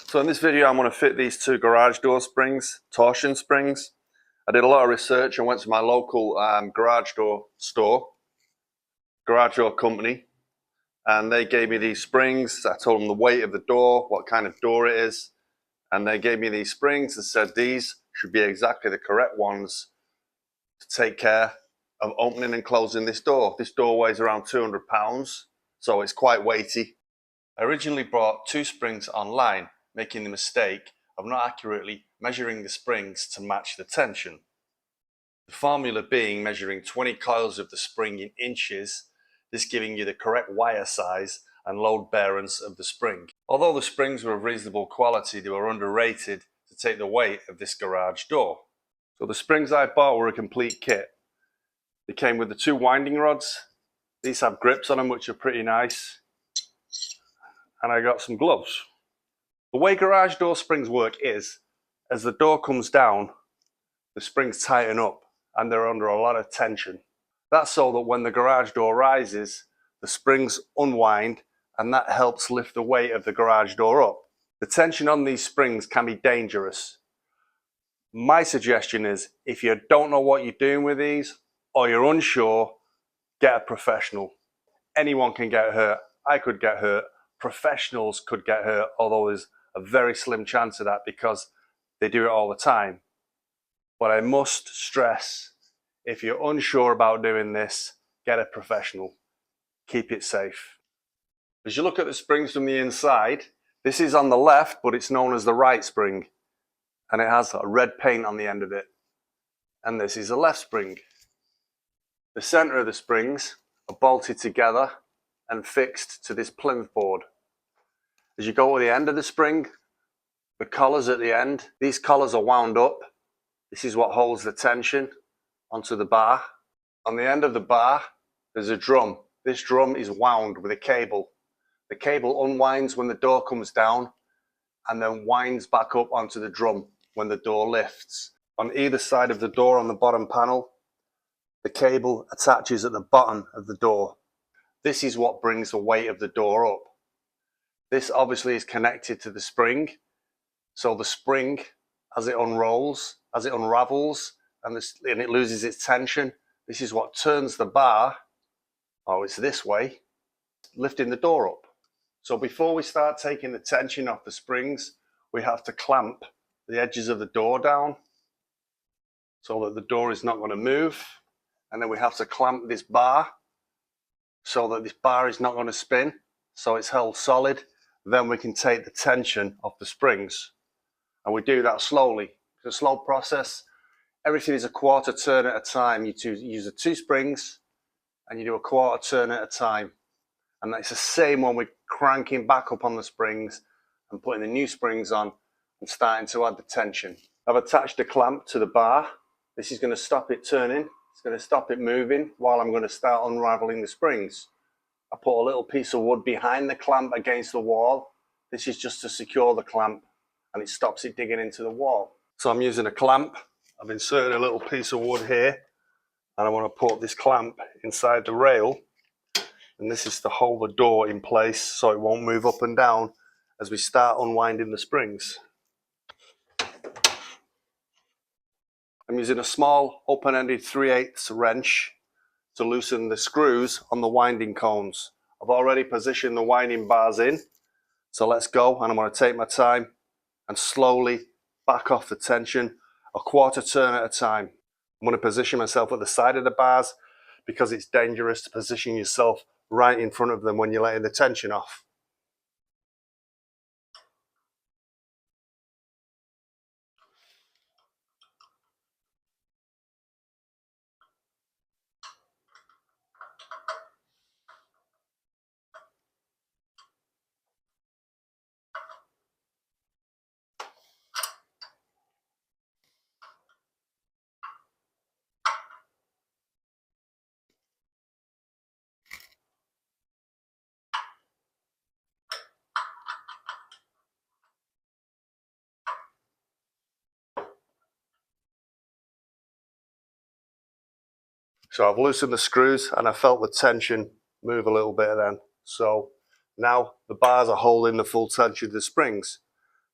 So in this video I'm going to fit these two garage door springs, torsion springs. I did a lot of research and went to my local garage door store, garage door company, and they gave me these springs. I told them the weight of the door, what kind of door it is, and they gave me these springs and said these should be exactly the correct ones to take care of opening and closing this door. This door weighs around 200 pounds, so it's quite weighty. I originally bought two springs online, making the mistake of not accurately measuring the springs to match the tension. The formula being measuring 20 coils of the spring in inches, this giving you the correct wire size and load bearance of the spring. Although the springs were of reasonable quality, they were underrated to take the weight of this garage door. So the springs I bought were a complete kit. They came with the two winding rods. These have grips on them which are pretty nice. And I got some gloves. The way garage door springs work is, as the door comes down, the springs tighten up and they're under a lot of tension. That's so that when the garage door rises, the springs unwind and that helps lift the weight of the garage door up. The tension on these springs can be dangerous. My suggestion is, if you don't know what you're doing with these or you're unsure, get a professional. Anyone can get hurt. I could get hurt. Professionals could get hurt, although there's a very slim chance of that because they do it all the time. But I must stress, if you're unsure about doing this, get a professional. Keep it safe. As you look at the springs from the inside, this is on the left, but it's known as the right spring. And it has a red paint on the end of it. And this is the left spring. The center of the springs are bolted together and fixed to this plinth board. As you go to the end of the spring, the collars at the end, these collars are wound up. This is what holds the tension onto the bar. On the end of the bar, there's a drum. This drum is wound with a cable. The cable unwinds when the door comes down and then winds back up onto the drum when the door lifts. On either side of the door on the bottom panel, the cable attaches at the bottom of the door. This is what brings the weight of the door up. This obviously is connected to the spring. So the spring, as it unrolls, as it unravels, and it loses its tension, this is what turns the bar, it's this way, lifting the door up. So before we start taking the tension off the springs, we have to clamp the edges of the door down so that the door is not going to move. And then we have to clamp this bar so that this bar is not going to spin, so it's held solid. Then we can take the tension off the springs. And we do that slowly. It's a slow process. Everything is a quarter turn at a time. You use the two springs and you do a quarter turn at a time. And it's the same when we're cranking back up on the springs and putting the new springs on and starting to add the tension. I've attached a clamp to the bar. This is going to stop it turning. It's going to stop it moving while I'm going to start unraveling the springs. I put a little piece of wood behind the clamp against the wall. This is just to secure the clamp and it stops it digging into the wall. So I'm using a clamp. I've inserted a little piece of wood here and I want to put this clamp inside the rail, and this is to hold the door in place so it won't move up and down as we start unwinding the springs. I'm using a small open-ended 3/8 wrench to loosen the screws on the winding cones. I've already positioned the winding bars in, so let's go, and I'm going to take my time and slowly back off the tension, a quarter turn at a time. I'm going to position myself at the side of the bars because it's dangerous to position yourself right in front of them when you're letting the tension off. So I've loosened the screws and I felt the tension move a little bit then. So now the bars are holding the full tension of the springs.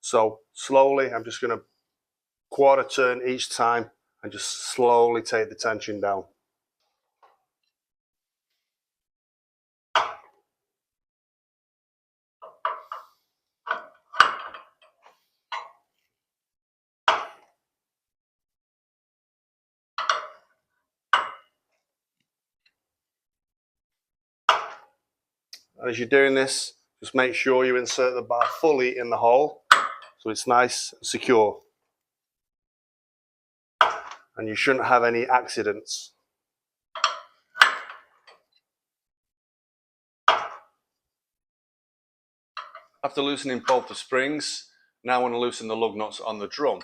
So slowly, I'm just going to quarter turn each time and just slowly take the tension down. And as you're doing this, just make sure you insert the bar fully in the hole so it's nice and secure. And you shouldn't have any accidents. After loosening both the springs, now I want to loosen the lug nuts on the drum.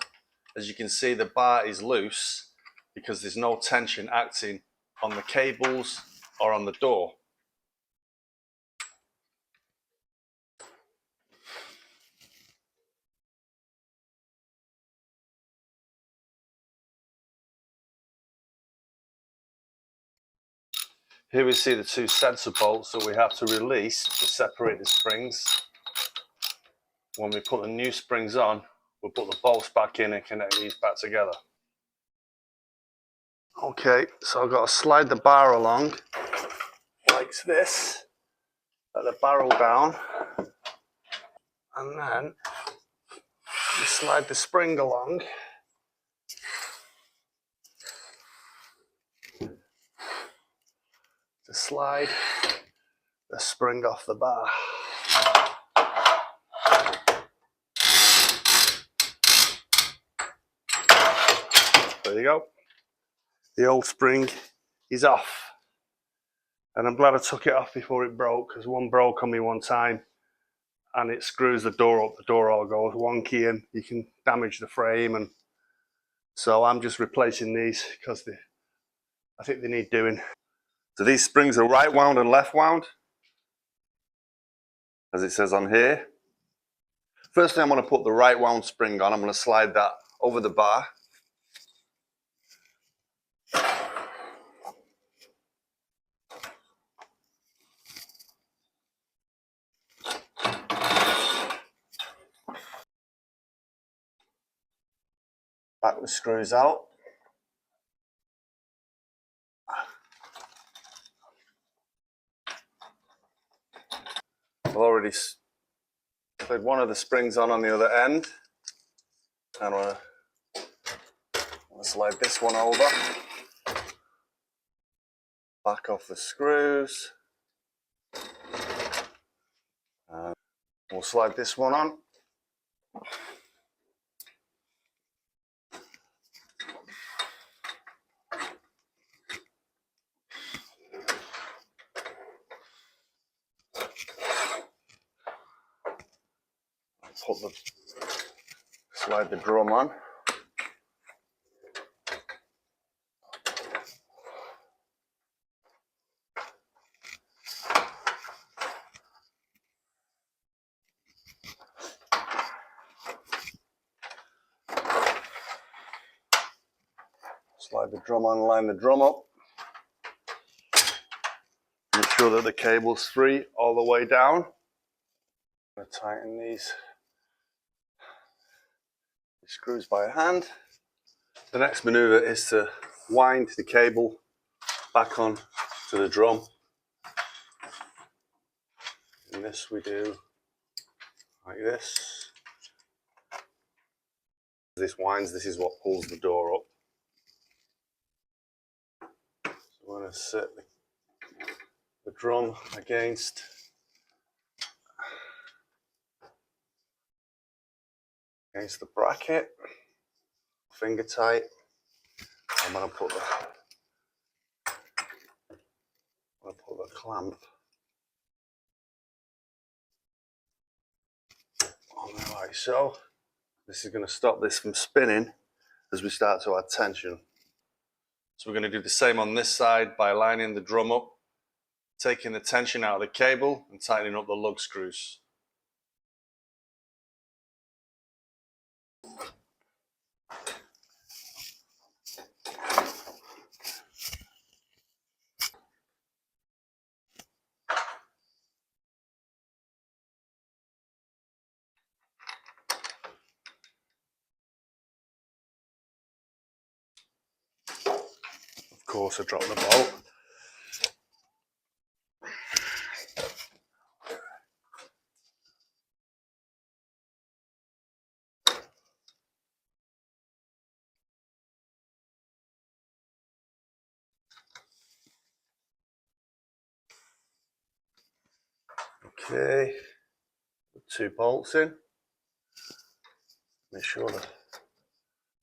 As you can see, the bar is loose because there's no tension acting on the cables or on the door. Here we see the two sensor bolts that we have to release to separate the springs. When we put the new springs on, we'll put the bolts back in and connect these back together. Okay, so I've got to slide the bar along like this, let the barrel down, and then you slide the spring along. To slide the spring off the bar. There you go. The old spring is off. And I'm glad I took it off before it broke, because one broke on me one time and it screws the door up. The door all goes wonky and you can damage the frame. And so I'm just replacing these because I think they need doing. So these springs are right wound and left wound, as it says on here. Firstly, I'm going to put the right wound spring on. I'm going to slide that over the bar. Back the screws out. I've already slid one of the springs on the other end. And I'm going to slide this one over. Back off the screws. And we'll slide this one on. Slide the drum on. Slide the drum on, line the drum up. Make sure that the cable's free all the way down. I'm going to tighten these screws by hand. The next maneuver is to wind the cable back on to the drum. And this we do like this. This winds, this is what pulls the door up. So we're going to set the drum against the bracket, finger tight. I'm going to put the clamp on there like so. This is going to stop this from spinning as we start to add tension. So we're going to do the same on this side by lining the drum up, taking the tension out of the cable and tightening up the lug screws. course I dropped the bolt. Okay, 2 bolts in. Make sure the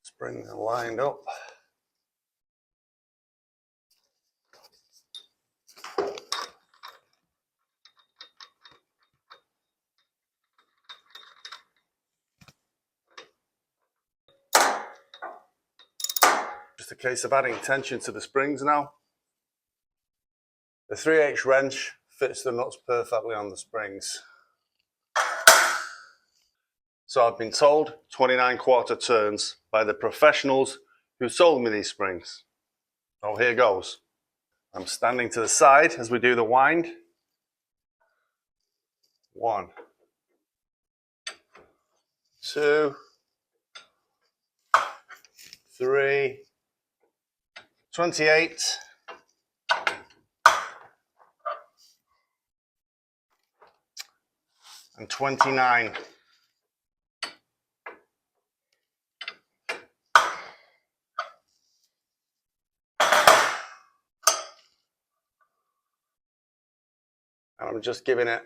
springs are lined up. Just a case of adding tension to the springs now. The 3/8 wrench fits the nuts perfectly on the springs. So I've been told 29 turns by the professionals who sold me these springs. So here goes. I'm standing to the side as we do the wind. 1, 2, 3, 28, and 29. And I'm just giving it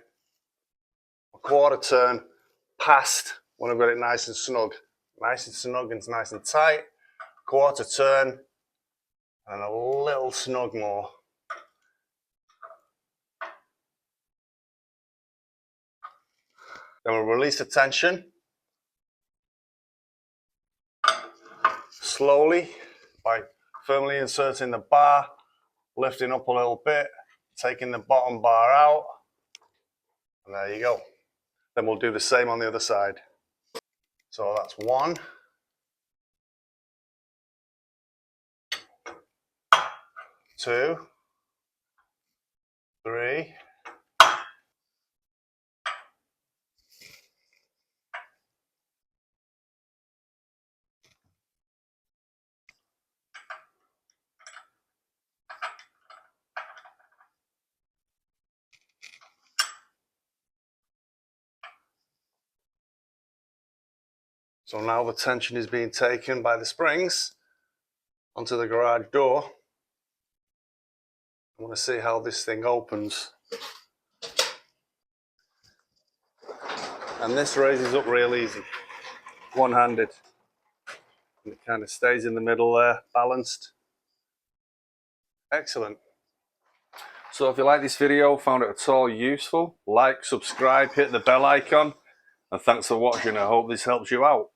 a 1/4 turn past when I've got it nice and snug. Nice and snug and nice and tight. 1/4 turn and a little snug more. Then we'll release the tension slowly by firmly inserting the bar, lifting up a little bit, taking the bottom bar out, and there you go. Then we'll do the same on the other side. So that's 1, 2, 3, 4. So now the tension is being taken by the springs onto the garage door. I want to see how this thing opens. And this raises up real easy, one-handed. And it kind of stays in the middle there, balanced. Excellent. So if you like this video, found it at all useful, like, subscribe, hit the bell icon, and thanks for watching. I hope this helps you out.